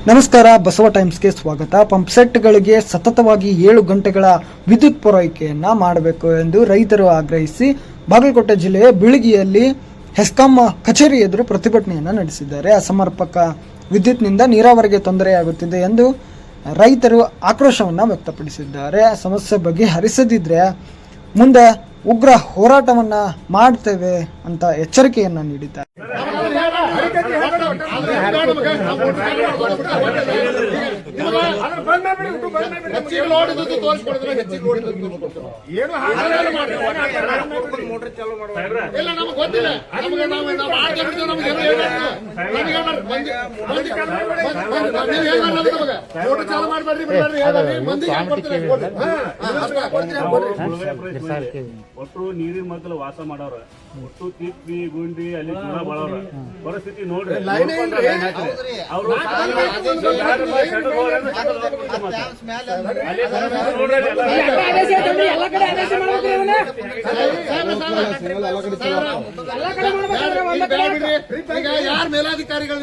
ನಮಸ್ಕಾರ, ಬಸವ ಟೈಮ್ಸ್ಗೆ ಸ್ವಾಗತ. ಪಂಪ್ಸೆಟ್ಗಳಿಗೆ ಸತತವಾಗಿ 7 ಗಂಟೆಗಳ ವಿದ್ಯುತ್ ಪೂರೈಕೆಯನ್ನ ಮಾಡಬೇಕು ಎಂದು ರೈತರು ಆಗ್ರಹಿಸಿ ಬಾಗಲಕೋಟೆ ಜಿಲ್ಲೆಯ ಬೀಳಗಿಯಲ್ಲಿ ಹೆಸ್ಕಾಂ ಕಚೇರಿ ಎದುರು ಪ್ರತಿಭಟನೆಯನ್ನು ನಡೆಸಿದ್ದಾರೆ. ಅಸಮರ್ಪಕ ವಿದ್ಯುತ್ನಿಂದ ನೀರಾವರಿಗೆ ತೊಂದರೆಯಾಗುತ್ತಿದೆ ಎಂದು ರೈತರು ಆಕ್ರೋಶವನ್ನು ವ್ಯಕ್ತಪಡಿಸಿದ್ದಾರೆ. ಸಮಸ್ಯೆ ಬಗೆಹರಿಸದಿದ್ರೆ ಮುಂದೆ ಉಗ್ರ ಹೋರಾಟವನ್ನ ಮಾಡ್ತೇವೆ ಅಂತ ಎಚ್ಚರಿಕೆಯನ್ನ ನೀಡಿದ್ದಾರೆ. ಒಟ್ಟು ನೀರಿನ ಮಕ್ಕಳು ವಾಸ ಮಾಡೋರ, ಒಟ್ಟು ತಿಪ್ಪಿ ಗುಂಡಿ ಅಲ್ಲಿ ಜನ ಬಾಳವ್ರ ಪರಿಸ್ಥಿತಿ ನೋಡ್ರಿ. ಯಾರ ಮೇಲಾಧಿಕಾರಿಗಳು